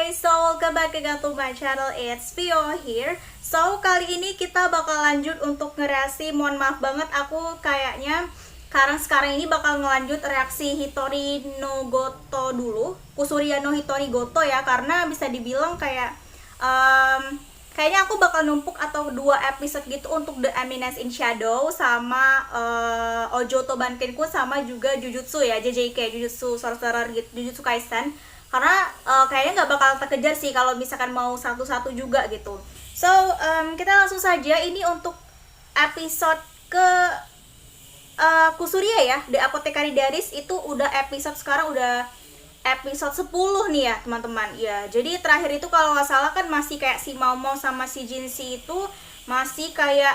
guys, so welcome back again to my channel, it's Vio here. So kali ini kita bakal lanjut untuk ngereaksi. Mohon maaf banget, aku kayaknya sekarang ini bakal ngelanjut reaksi Hitori no Goto dulu, Kusuria no Hitori Goto ya, karena bisa dibilang kayak kayaknya aku bakal numpuk atau 2 episode gitu untuk The Eminence in Shadow sama Ojoto Bankenku sama juga Jujutsu ya, JJK, Jujutsu Sorcerer gitu, Jujutsu Kaisen. Karena kayaknya nggak bakal terkejar sih kalau misalkan mau satu-satu juga gitu. So kita langsung saja, ini untuk episode ke Kusuria ya, The Apothecary Diaries itu udah episode, sekarang udah episode 10 nih ya teman-teman ya. Jadi terakhir itu kalau nggak salah kan masih kayak si Momo sama si Jinshi itu masih kayak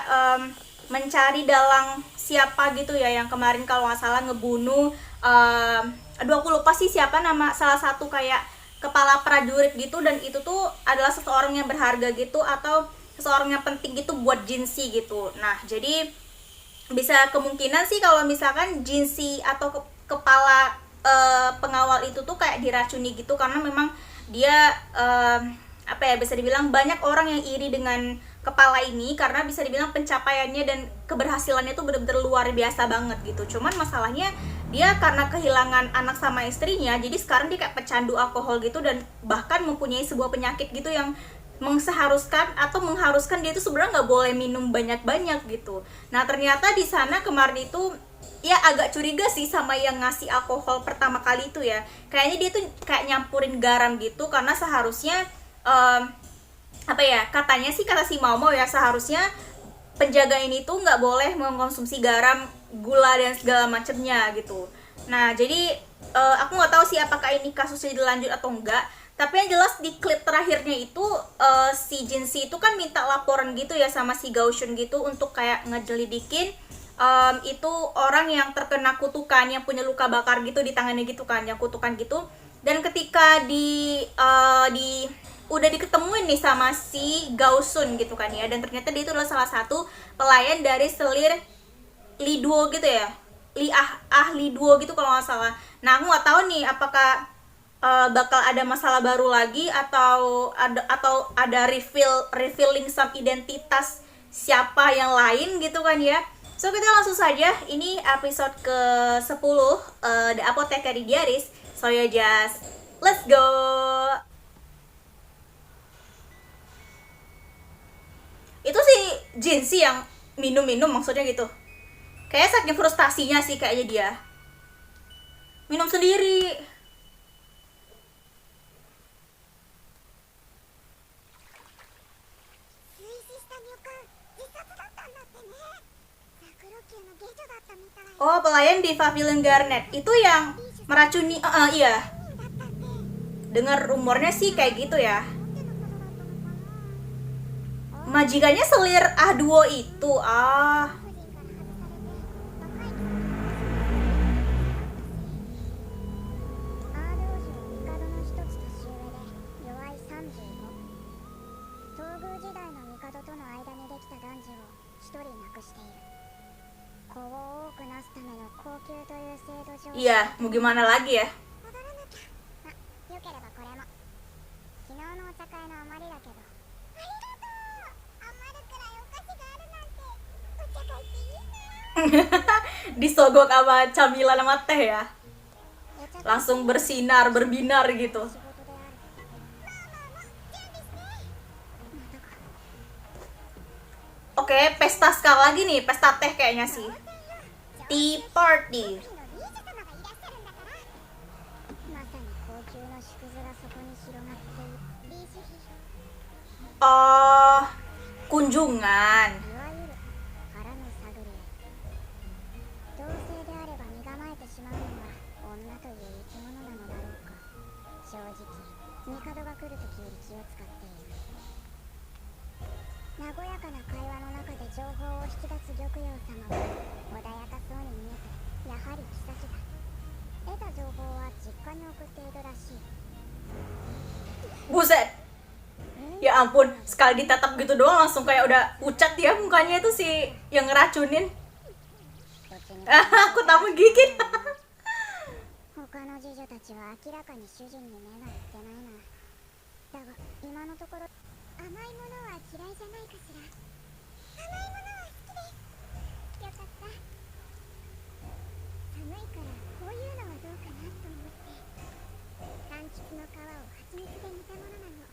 mencari dalang siapa gitu ya, yang kemarin kalau nggak salah ngebunuh aduh aku lupa sih siapa nama salah satu kayak kepala prajurit gitu, dan itu tuh adalah seseorang yang berharga gitu atau seseorang yang penting gitu buat Jinshi gitu. Nah jadi bisa kemungkinan sih kalau misalkan Jinshi atau kepala pengawal itu tuh kayak diracuni gitu, karena memang dia apa ya, bisa dibilang banyak orang yang iri dengan kepala ini karena bisa dibilang pencapaiannya dan keberhasilannya tuh bener-bener luar biasa banget gitu. Cuman masalahnya dia karena kehilangan anak sama istrinya, jadi sekarang dia kayak pecandu alkohol gitu, dan bahkan mempunyai sebuah penyakit gitu yang mengharuskan dia itu sebenarnya nggak boleh minum banyak-banyak gitu. Nah ternyata di sana kemarin itu ya agak curiga sih sama yang ngasih alkohol pertama kali itu ya. Kayaknya dia tuh kayak nyampurin garam gitu, karena seharusnya apa ya, katanya sih kata si Momo ya, seharusnya penjaga ini tuh nggak boleh mengkonsumsi garam, gula dan segala macamnya gitu. Nah jadi aku nggak tahu sih apakah ini kasusnya dilanjut atau enggak. Tapi yang jelas di klip terakhirnya itu si Jinshi itu kan minta laporan gitu ya sama si Gaoshun gitu untuk kayak ngejelidikin itu orang yang terkena kutukan, yang punya luka bakar gitu di tangannya gitu kan, yang kutukan gitu. Dan ketika udah diketemuin nih sama si Gaoshun gitu kan ya, dan ternyata dia itu adalah salah satu pelayan dari selir Li Duo gitu ya, Li Duo gitu kalau nggak salah. Nah aku nggak tahu nih apakah bakal ada masalah baru lagi atau ada revealing some identitas siapa yang lain gitu kan ya. So kita langsung saja, ini episode ke-10 The Apothecary Diaries. So ya just let's go. Itu si Jinshi yang minum-minum maksudnya gitu. Kayak saking frustasinya sih kayaknya dia minum sendiri. Oh, pelayan di Pavilion Garnet itu yang meracuni. Iya, dengar rumornya sih kayak gitu ya. Majikannya selir Duo itu. Iya, mau gimana lagi ya. Disogok sama camilan sama teh ya, langsung berbinar gitu. Oke, pesta sekali lagi nih, pesta teh kayaknya sih. Tea party. Oh, kunjungan. Buset. Ya ampun, sekali ditatap gitu doang langsung kayak udah pucat ya mukanya itu si yang ngeracunin. Aku tak menggigit. 他の侍女たちは明らかに主人に目がいってないな。ところ甘いものは嫌いじゃないかしら。甘いものは好きです。よかった。寒いからこういうのはどうかなと思って。柑橘の皮を蜂蜜で煮たものなの。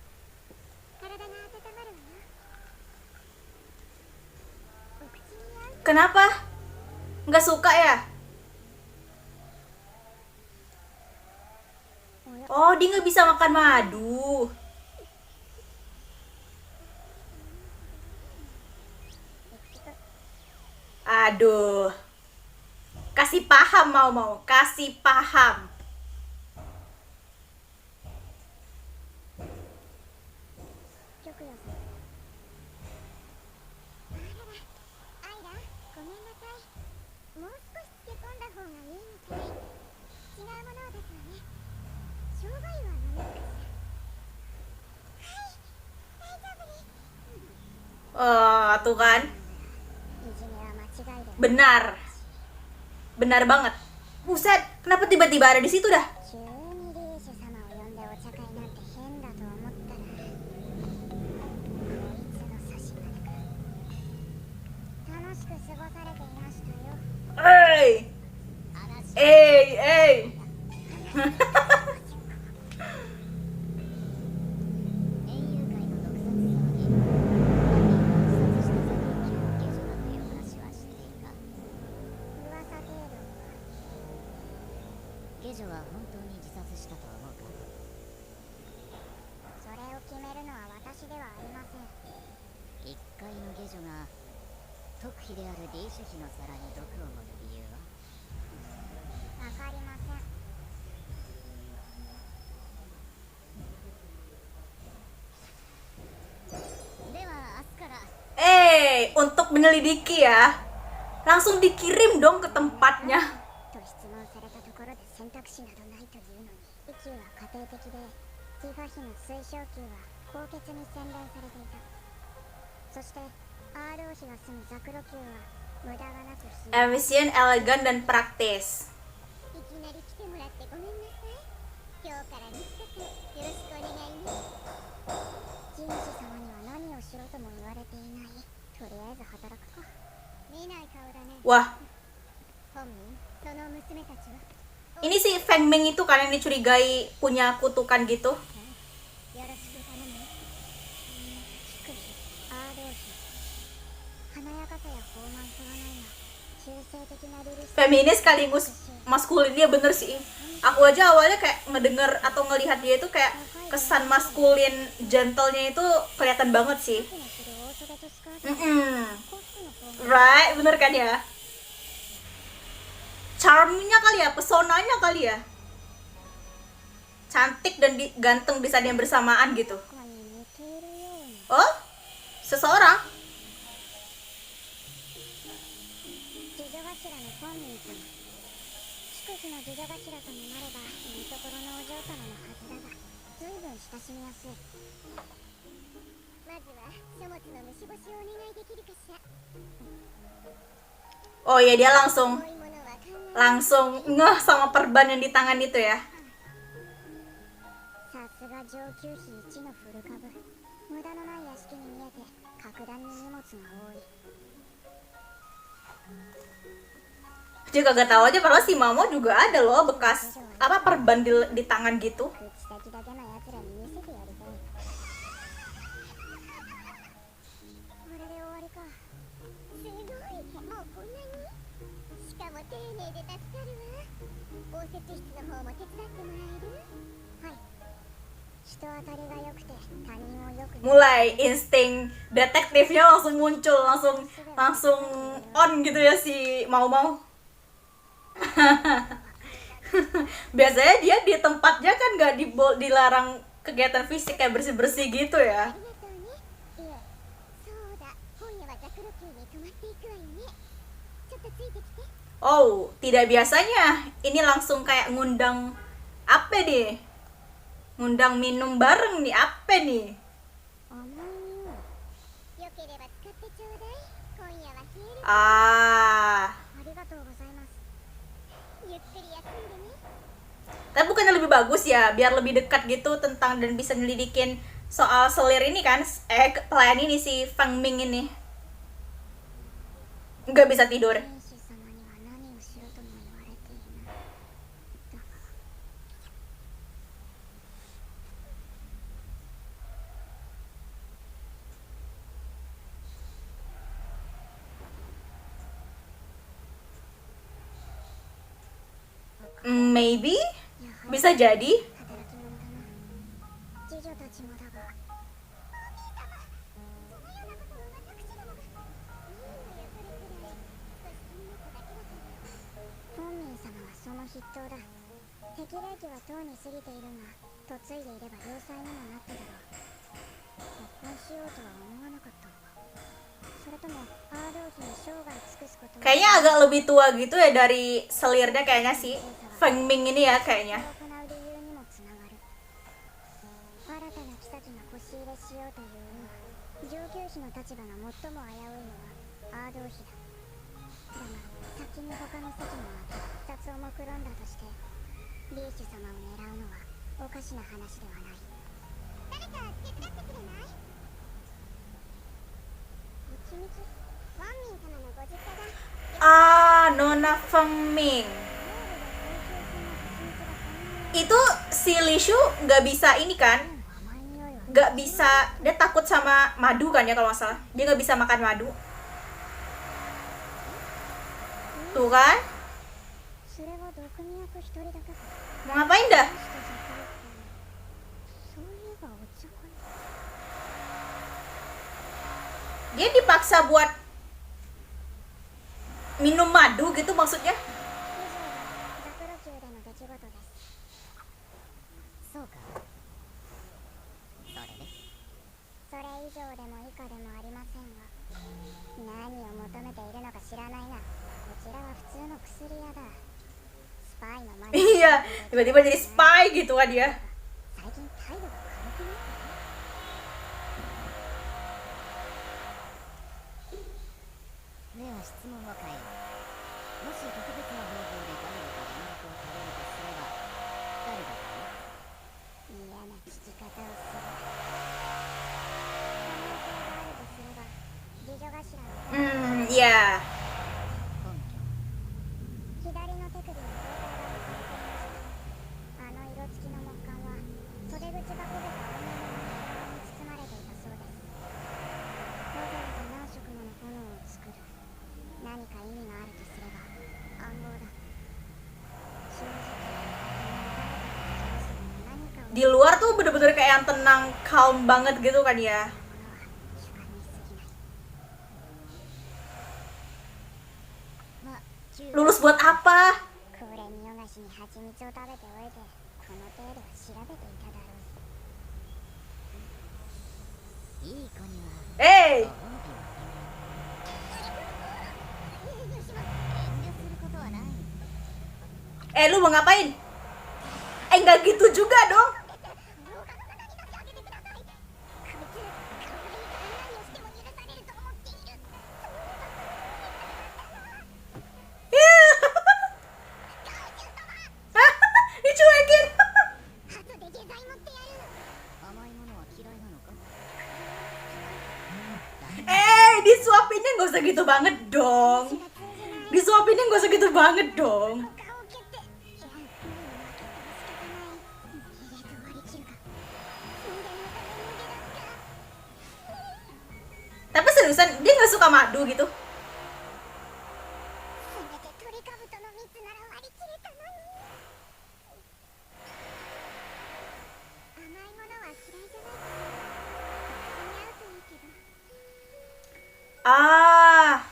体が温まるわよ。お口に合う。 Kenapa? Nggak suka ya? Oh, dia nggak bisa makan madu. Aduh. Kasih paham mau. Kasih paham. Tuh kan. Benar. Benar banget. Buset, kenapa tiba-tiba ada di situ dah? Hey. Hey. Untuk menyelidiki ya, langsung dikirim dong ke tempatnya. Efisien, elegan, dan praktis. Wah, ini si Feng Ming itu kan yang dicurigai punya kutukan gitu. Feminis sekaligus maskulin, dia bener sih. Aku aja awalnya kayak ngedenger atau ngelihat dia itu kayak kesan maskulin gentle-nya itu kelihatan banget sih. Right, bener kan ya? Charmnya kali ya, pesonanya kali ya. Cantik dan ganteng di saat yang bersamaan gitu. Oh, seseorang. Oh ya, dia langsung ngeh sama perban yang di tangan itu ya. Dia kagak tahu aja padahal si Mamo juga ada loh bekas apa perban di tangan gitu. Mulai insting detektifnya langsung muncul, langsung on gitu ya si Mau. Biasanya dia di tempatnya kan nggak dilarang kegiatan fisik kayak bersih gitu ya. Oh, tidak biasanya. Ini langsung kayak ngundang apa nih? Ngundang minum bareng nih, apa nih? Tapi bukannya lebih bagus ya, biar lebih dekat gitu tentang dan bisa nyelidikin soal selir ini kan, pelayan ini si Feng Ming ini nggak bisa tidur. 天使様には何をしろとも言われていないだが Maybe やはり bisa jadi. 働き者だな次女たちもだがお兄様そのようなことを私どもがいいのよそれくらい少し君の子だけだから本民様はその筆頭だ適齢期はとうに過ぎているが嫁いでいれば良妻にもなっただろう結婚しようとは思わなかったのかそれともアードー妃に生涯尽くすことも Kayaknya agak lebih tua gitu ya dari selirnya kayaknya si Feng Ming ini ya kayaknya. 行う理由にもつながる新たな妃がこし入れしようという今上級妃の立場が最も危ういのはアードー妃だだが先に他の妃も殺を目論んだとしてリーシュ様を狙うのはおかしな話ではない誰か手伝ってくれないどっちみちワンミン様のご実家だ Ah, Nona Feng Ming. Itu si Li Shu nggak bisa ini kan? Nggak bisa, dia takut sama madu kan ya kalau nggak salah. Dia nggak bisa makan madu. Tuh kan? それは毒味役一人だけか Mau ngapain dah? そういえばお茶会 Dia dipaksa buat minum madu gitu maksudnya? 以上がザクロ宮での出来事ですそうか。それでそれ以上でも以下でもありませんが何を求めているのか知らないがこちらは普通の薬屋だスパイの真似 Iya, tiba-tiba jadi spy gitu kan dia. 最近態度が軽くなったでは質問を変えよう。もし特別な方法で誰かが連絡を取れるとすれば誰だと思う？嫌な聞き方をする可能性があるとすれば次女頭の Iya. 根拠左の手首に包帯が巻かれていましたあの色付きの木管は袖口が焦げた女の人形に包まれていたそうですわざわざ何色もの炎を作る何か意味があるとすれば暗号だ正直何かを Di luar tuh bener-bener kayak yang tenang, calm banget gitu kan ya. 主観に過ぎない まあ9 Lulus buat apa? これ見よがしに蜂蜜を食べておいてこの程度は調べていただろういい子には Hey, ご褒美を遠慮することはない lu mau ngapain? Nggak gitu juga dong. 甘いものは嫌いなのか Disuapinnya nggak usah gitu banget dong. Disuapinnya nggak usah gitu banget dong. 顔を蹴っていや無理に負けても仕方ない逃げと割り切るか人間のために逃げ出すか Tapi seriusan dia nggak suka madu gitu. せめてトリカブトの蜜なら割り切れたのに甘いものは嫌いじゃない私に合うといいけど Ah,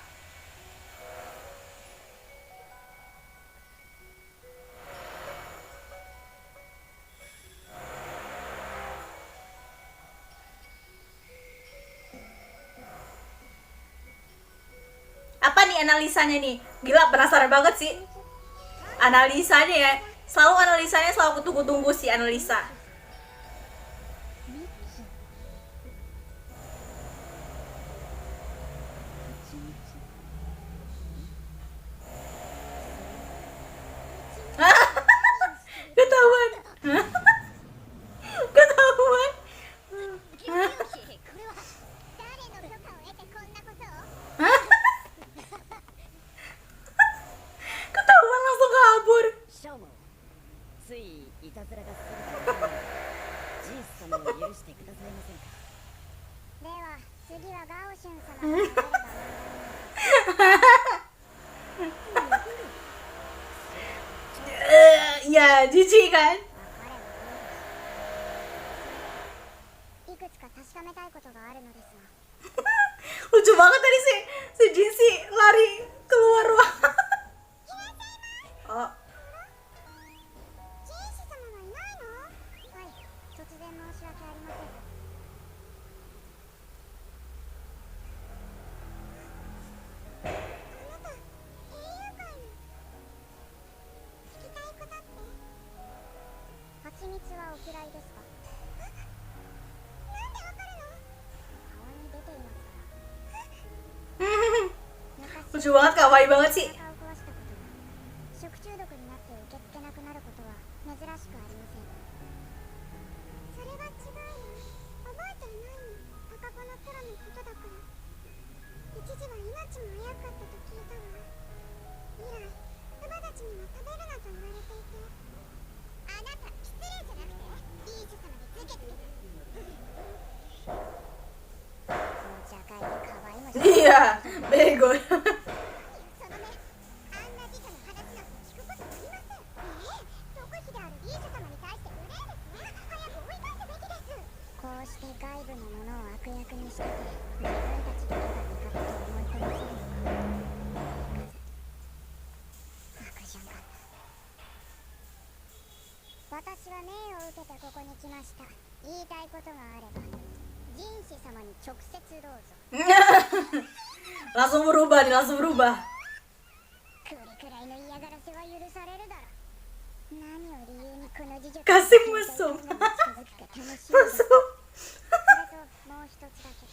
apa nih analisanya nih? Gila, penasaran banget sih. Analisanya ya. Selalu analisanya selalu aku tunggu-tunggu sih analisa. 蜜 Ketahuan. Ketahuan. ス様を許してくださいませんか。では次はガオシュン様が食べれば問題ない。 Ya jijik kan. いくつか確かめたいことがあるのですが、 Lucu banget tadi si Jinsi lari keluar ruangan. Oh, ジンシ様はいないの？はい、突然申し訳ありません。あなた、英雄会の聞きたいことって？蜂蜜はお嫌いですか？なんでわかるの？顔に出ていますから。昔 lucu banget, kawaii banget sih. お腹を壊したことが食中毒になって受け付けなくなることは珍しくありません。それは違うよ。覚えていないの。赤子の頃のことだから。一時は命も危うかったと聞いたわ。以来乳母たちには食べるなと言われていて。あなた失礼じゃなくてリーシュ様につけつけた。お茶会で可愛いもし Iya, bego. その目、あんな時女の話なんて聞くことありません。特使であるリーシュ様に対して無礼ですね。早く追い返すべきです。こうして外部のものを悪役に仕立て、自分たちだけが味方と思い込ませるのか。悪じゃんか。私は命を受けてここに来ました。言いたいことがあれば、ジンシ様に直接どうぞ。 Langsung berubah nih, langsung berubah. これくらいの嫌がらせは許されるだろう。何を理由にこの事情 Kasih musuh. 近づくか楽しみだ。 Masuk. それともう一つだけ。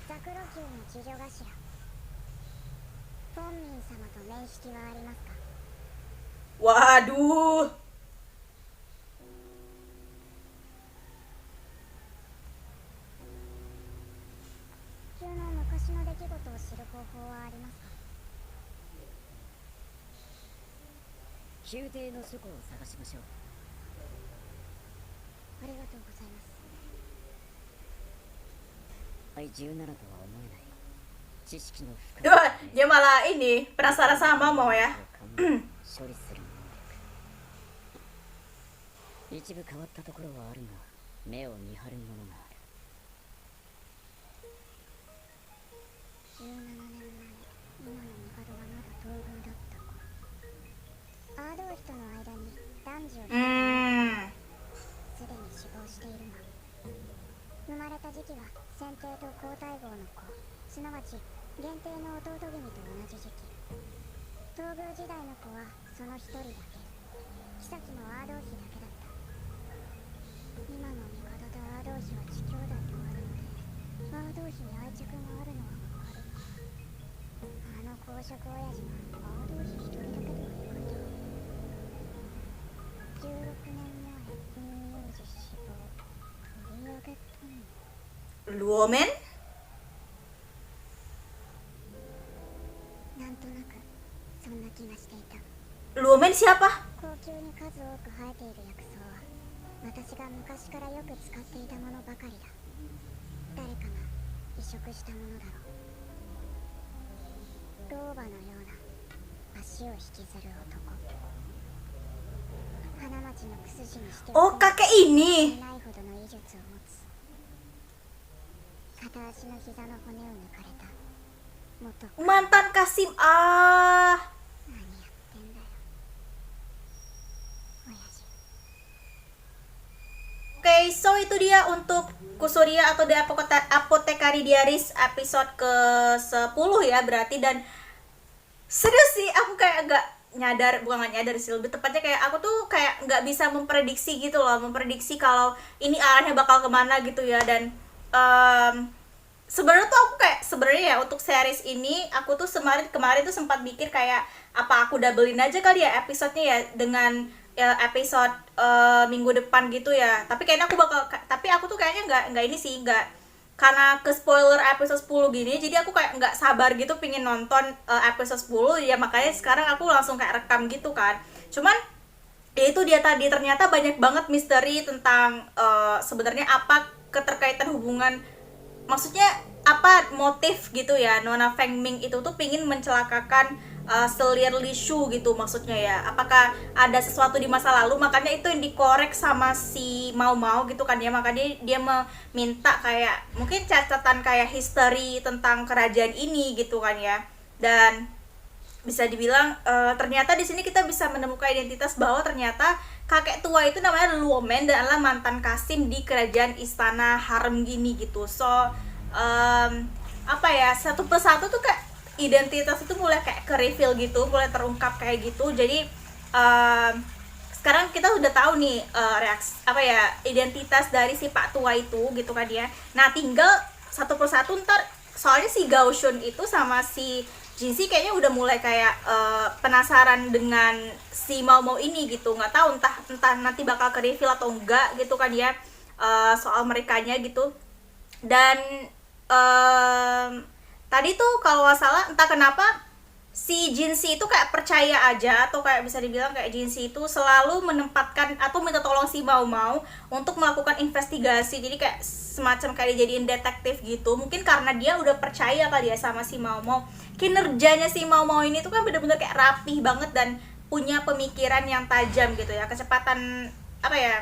ザクロ級の次女頭フォンミン様と面識はありますか？ Waduh. 急の昔の出来事を知る方法はありますか？宮廷の書庫を探しましょう。ありがとうございます。第17とは思えない知識の深 Wah, dia malah ini penasaran sama mau ya. 処理する能力。一部変わったところはあるが目を見張るものがある。17年前、今の帝はまだ東軍だった頃、アードー人の間に男児を一人すでに死亡しているが、生まれた時期は先帝と皇太后の子、すなわち元帝の弟君と同じ時期。東宮時代の子はその一人だけ。妃もアードー妃だけだった。今の帝とアードー妃は父兄弟とあるので、アードー妃に愛着があるのはわかる。あの公爵親父がアードー妃一人だけではよかった。16年前、乳幼児死亡。取り上げたの。 Luomen? なんとなくそんな気がしていた。 Luomen siapa? 高級に数多く生えている薬草は私が昔からよく使っていたものばかりだ。誰かが移植したものだろう。老婆のような足を引きずる男。花町のクスジにしては Oh, kakek ini. ないほどの医術を持つ。片足の膝の骨を抜かれた元。 Mantan Kasim. Ah. 何やってんだよ親父。 Oke, so itu dia untuk Kusuria atau The Apothecary Diaries episode ke-10 ya berarti. Dan serius sih, aku kayak agak nyadar, bukan nggak nyadar sih, lebih tepatnya kayak aku tuh kayak nggak bisa memprediksi gitu loh, memprediksi kalau ini arahnya bakal kemana gitu ya. Dan sebenarnya tuh aku kayak sebenarnya ya untuk series ini aku tuh kemarin tuh sempat mikir kayak apa aku doublein aja kali ya episodenya ya dengan episode minggu depan gitu ya. Tapi kayaknya aku tuh kayaknya nggak ini sih, nggak, karena ke spoiler episode 10 gini, jadi aku kayak nggak sabar gitu pingin nonton episode 10 ya, makanya sekarang aku langsung kayak rekam gitu kan. Cuman itu dia tadi, ternyata banyak banget misteri tentang sebenarnya apa keterkaitan hubungan, maksudnya apa motif gitu ya, Nona Feng Ming itu tuh pingin mencelakakan Selir Li Shu gitu maksudnya ya. Apakah ada sesuatu di masa lalu, makanya itu yang dikorek sama si Mau Mau gitu kan ya, makanya dia meminta kayak mungkin catatan kayak history tentang kerajaan ini gitu kan ya. Dan bisa dibilang ternyata di sini kita bisa menemukan identitas bahwa ternyata kakek tua itu namanya Luomen dan adalah mantan Kasim di kerajaan istana harem gini gitu. So apa ya, satu persatu tuh kayak identitas itu mulai kayak ke reveal gitu, mulai terungkap kayak gitu. Jadi sekarang kita udah tahu nih reaksi apa ya, identitas dari si Pak Tua itu gitu kan ya. Nah tinggal satu persatu ntar, soalnya si Gaoshun itu sama si Jinsi kayaknya udah mulai kayak penasaran dengan si Mau Mau ini gitu. Nggak tahu entah nanti bakal ke reveal atau enggak gitu kan ya, soal merekanya gitu. Dan tadi tuh kalau nggak salah entah kenapa si Jinsi itu kayak percaya aja, atau kayak bisa dibilang kayak Jinsi itu selalu menempatkan atau minta tolong si Mau Mau untuk melakukan investigasi. Jadi kayak semacam kayak dijadiin detektif gitu. Mungkin karena dia udah percaya kali ya sama si Mau Mau. Kinerjanya si Mau Mau ini tuh kan bener-bener kayak rapih banget dan punya pemikiran yang tajam gitu ya. Kecepatan apa ya,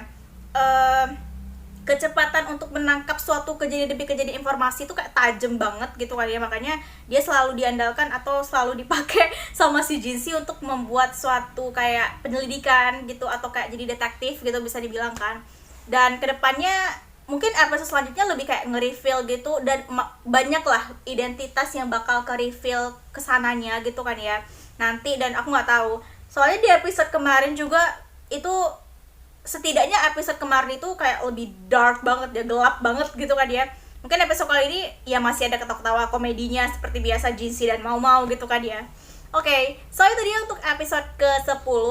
kecepatan untuk menangkap suatu kejadian demi kejadian informasi itu kayak tajam banget gitu kan ya. Makanya dia selalu diandalkan atau selalu dipakai sama si Jinsi untuk membuat suatu kayak penyelidikan gitu, atau kayak jadi detektif gitu bisa dibilang kan. Dan kedepannya mungkin episode selanjutnya lebih kayak nge-reveal gitu, dan banyak lah identitas yang bakal ke-reveal kesananya gitu kan ya nanti. Dan aku nggak tahu, soalnya di episode kemarin juga itu, setidaknya episode kemarin itu kayak lebih dark banget ya, gelap banget gitu kan ya. Mungkin episode kali ini ya masih ada ketawa-ketawa komedinya seperti biasa Jinsi dan Mau Mau gitu kan ya. Oke, so itu dia untuk episode ke-10.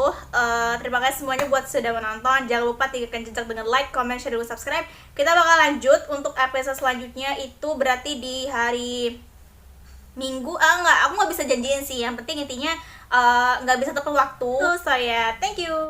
Terima kasih semuanya buat sudah menonton. Jangan lupa tekan jejak dengan like, comment, share, dan subscribe. Kita bakal lanjut untuk episode selanjutnya, itu berarti di hari Minggu. Enggak, aku nggak bisa janjiin sih. Yang penting intinya nggak bisa tepat waktu. So ya, thank you.